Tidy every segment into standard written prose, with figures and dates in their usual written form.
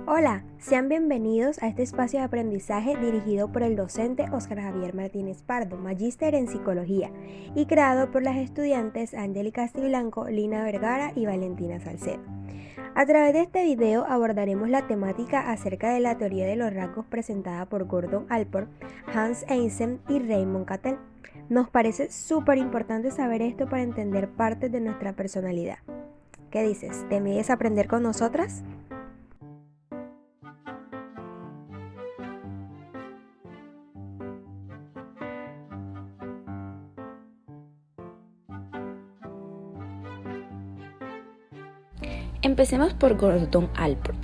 Hola, sean bienvenidos a este espacio de aprendizaje dirigido por el docente Óscar Javier Martínez Pardo, magíster en psicología, y creado por las estudiantes Angélica Castiblanco, Lina Vergara y Valentina Salcedo. A través de este video abordaremos la temática acerca de la teoría de los rasgos presentada por Gordon Allport, Hans Eysenck y Raymond Cattell. Nos parece súper importante saber esto para entender partes de nuestra personalidad. ¿Qué dices? ¿Te mides a aprender con nosotras? Empecemos por Gordon Allport.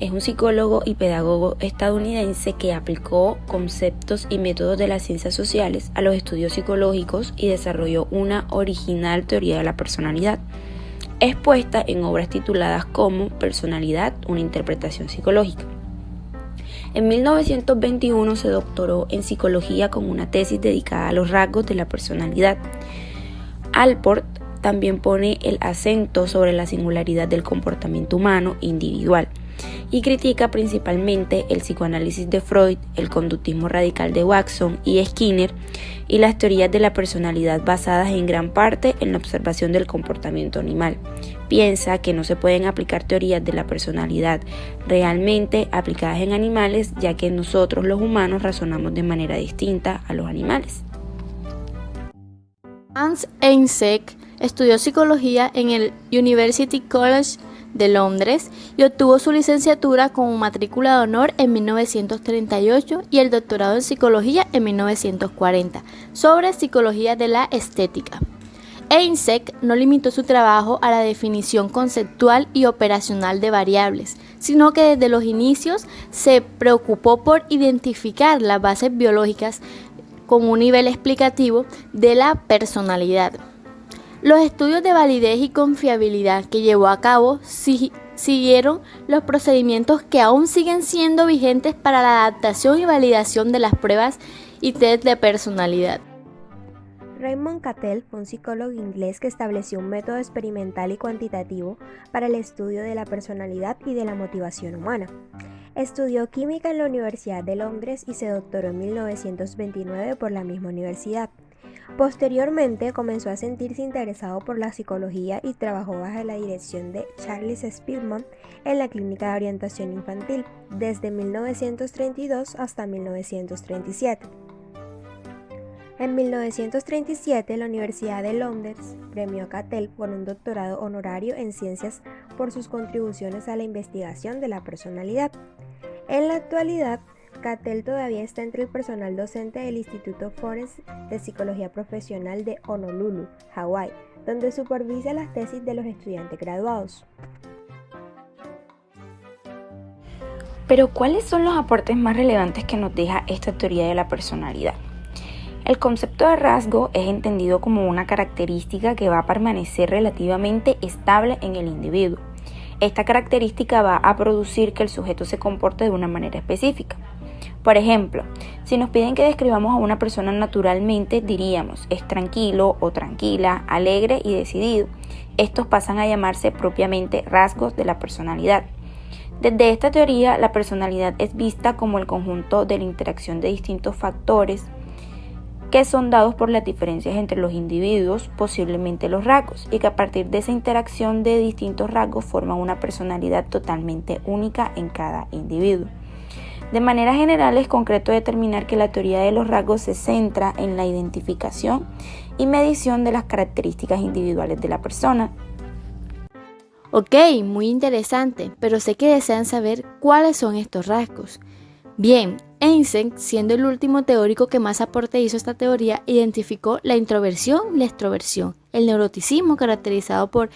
Es un psicólogo y pedagogo estadounidense que aplicó conceptos y métodos de las ciencias sociales a los estudios psicológicos y desarrolló una original teoría de la personalidad, expuesta en obras tituladas como Personalidad, una interpretación psicológica. En 1921 se doctoró en psicología con una tesis dedicada a los rasgos de la personalidad. Allport también pone el acento sobre la singularidad del comportamiento humano individual y critica principalmente el psicoanálisis de Freud, el conductismo radical de Watson y Skinner y las teorías de la personalidad basadas en gran parte en la observación del comportamiento animal. Piensa que no se pueden aplicar teorías de la personalidad realmente aplicadas en animales, ya que nosotros los humanos razonamos de manera distinta a los animales. Hans Eysenck estudió psicología en el University College de Londres y obtuvo su licenciatura con matrícula de honor en 1938 y el doctorado en psicología en 1940 sobre psicología de la estética. Eysenck no limitó su trabajo a la definición conceptual y operacional de variables, sino que desde los inicios se preocupó por identificar las bases biológicas con un nivel explicativo de la personalidad. Los estudios de validez y confiabilidad que llevó a cabo siguieron los procedimientos que aún siguen siendo vigentes para la adaptación y validación de las pruebas y test de personalidad. Raymond Cattell fue un psicólogo inglés que estableció un método experimental y cuantitativo para el estudio de la personalidad y de la motivación humana. Estudió química en la Universidad de Londres y se doctoró en 1929 por la misma universidad. Posteriormente comenzó a sentirse interesado por la psicología y trabajó bajo la dirección de Charles Spearman en la Clínica de Orientación Infantil desde 1932 hasta 1937. En 1937, la Universidad de Londres premió a Cattell por un doctorado honorario en ciencias por sus contribuciones a la investigación de la personalidad. En la actualidad, Cattell todavía está entre el personal docente del Instituto Forest de Psicología Profesional de Honolulu, Hawái, donde supervisa las tesis de los estudiantes graduados. Pero, ¿cuáles son los aportes más relevantes que nos deja esta teoría de la personalidad? El concepto de rasgo es entendido como una característica que va a permanecer relativamente estable en el individuo. Esta característica va a producir que el sujeto se comporte de una manera específica. Por ejemplo, si nos piden que describamos a una persona naturalmente, diríamos es tranquilo o tranquila, alegre y decidido. Estos pasan a llamarse propiamente rasgos de la personalidad. Desde esta teoría, la personalidad es vista como el conjunto de la interacción de distintos factores que son dados por las diferencias entre los individuos, posiblemente los rasgos, y que a partir de esa interacción de distintos rasgos forman una personalidad totalmente única en cada individuo. De manera general, es concreto determinar que la teoría de los rasgos se centra en la identificación y medición de las características individuales de la persona. Ok, muy interesante, pero sé que desean saber cuáles son estos rasgos. Bien, Eysenck, siendo el último teórico que más aporte hizo a esta teoría, identificó la introversión y la extroversión, el neuroticismo caracterizado por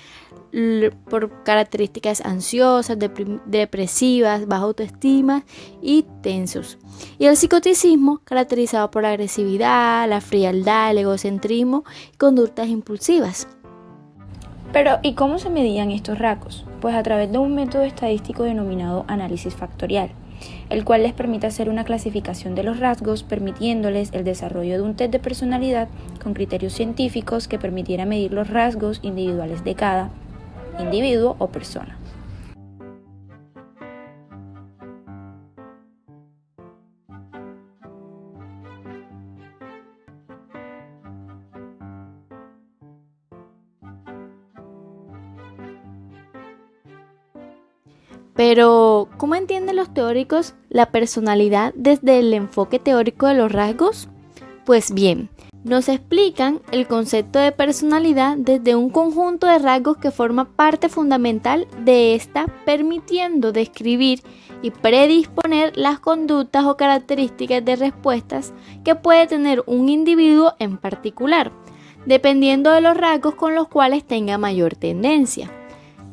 características ansiosas, depresivas, baja autoestima y tensos, y el psicoticismo caracterizado por la agresividad, la frialdad, el egocentrismo y conductas impulsivas. Pero, ¿y cómo se medían estos rasgos? Pues a través de un método estadístico denominado análisis factorial, el cual les permite hacer una clasificación de los rasgos, permitiéndoles el desarrollo de un test de personalidad con criterios científicos que permitiera medir los rasgos individuales de cada individuo o persona. Pero, ¿cómo entienden los teóricos la personalidad desde el enfoque teórico de los rasgos? Pues bien, nos explican el concepto de personalidad desde un conjunto de rasgos que forma parte fundamental de esta, permitiendo describir y predisponer las conductas o características de respuestas que puede tener un individuo en particular, dependiendo de los rasgos con los cuales tenga mayor tendencia.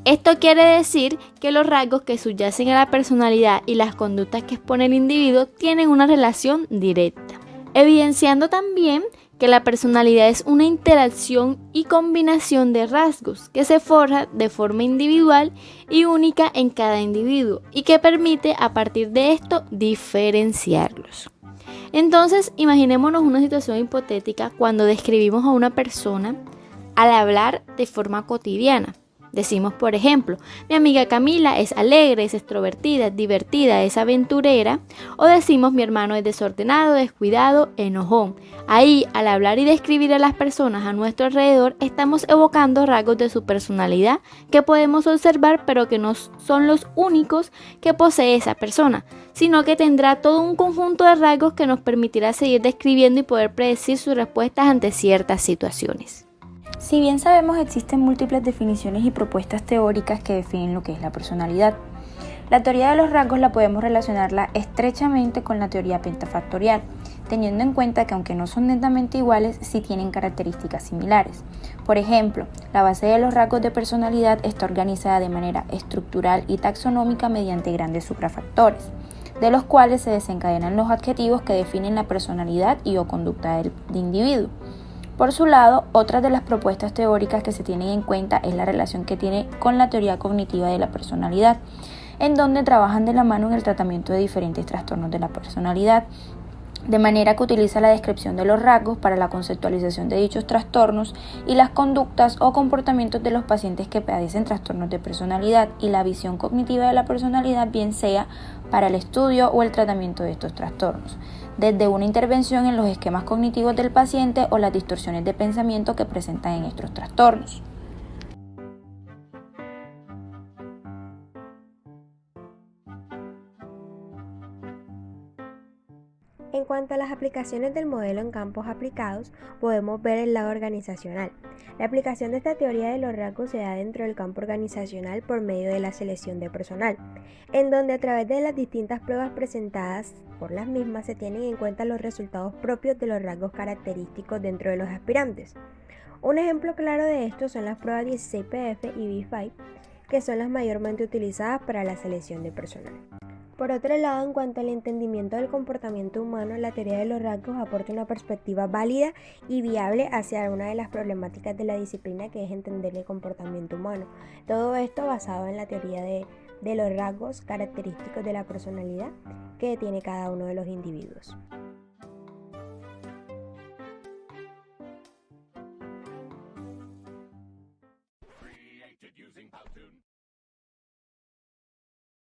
Esto quiere decir que los rasgos que subyacen a la personalidad y las conductas que expone el individuo tienen una relación directa, evidenciando también que la personalidad es una interacción y combinación de rasgos que se forja de forma individual y única en cada individuo y que permite a partir de esto diferenciarlos. Entonces, imaginémonos una situación hipotética cuando describimos a una persona al hablar de forma cotidiana. Decimos, por ejemplo, mi amiga Camila es alegre, es extrovertida, es divertida, es aventurera. O decimos, mi hermano es desordenado, descuidado, enojón. Ahí, al hablar y describir a las personas a nuestro alrededor, estamos evocando rasgos de su personalidad que podemos observar, pero que no son los únicos que posee esa persona, sino que tendrá todo un conjunto de rasgos que nos permitirá seguir describiendo y poder predecir sus respuestas ante ciertas situaciones. Si bien sabemos existen múltiples definiciones y propuestas teóricas que definen lo que es la personalidad, la teoría de los rasgos la podemos relacionarla estrechamente con la teoría pentafactorial, teniendo en cuenta que aunque no son netamente iguales, sí tienen características similares. Por ejemplo, la base de los rasgos de personalidad está organizada de manera estructural y taxonómica mediante grandes suprafactores, de los cuales se desencadenan los adjetivos que definen la personalidad y o conducta del individuo. Por su lado, otra de las propuestas teóricas que se tienen en cuenta es la relación que tiene con la teoría cognitiva de la personalidad, en donde trabajan de la mano en el tratamiento de diferentes trastornos de la personalidad, de manera que utiliza la descripción de los rasgos para la conceptualización de dichos trastornos y las conductas o comportamientos de los pacientes que padecen trastornos de personalidad y la visión cognitiva de la personalidad, bien sea para el estudio o el tratamiento de estos trastornos, desde una intervención en los esquemas cognitivos del paciente o las distorsiones de pensamiento que presentan en estos trastornos. En cuanto a las aplicaciones del modelo en campos aplicados, podemos ver el lado organizacional. La aplicación de esta teoría de los rasgos se da dentro del campo organizacional por medio de la selección de personal, en donde a través de las distintas pruebas presentadas por las mismas se tienen en cuenta los resultados propios de los rasgos característicos dentro de los aspirantes. Un ejemplo claro de esto son las pruebas 16PF y B5, que son las mayormente utilizadas para la selección de personal. Por otro lado, en cuanto al entendimiento del comportamiento humano, la teoría de los rasgos aporta una perspectiva válida y viable hacia una de las problemáticas de la disciplina, que es entender el comportamiento humano. Todo esto basado en la teoría de los rasgos característicos de la personalidad que tiene cada uno de los individuos.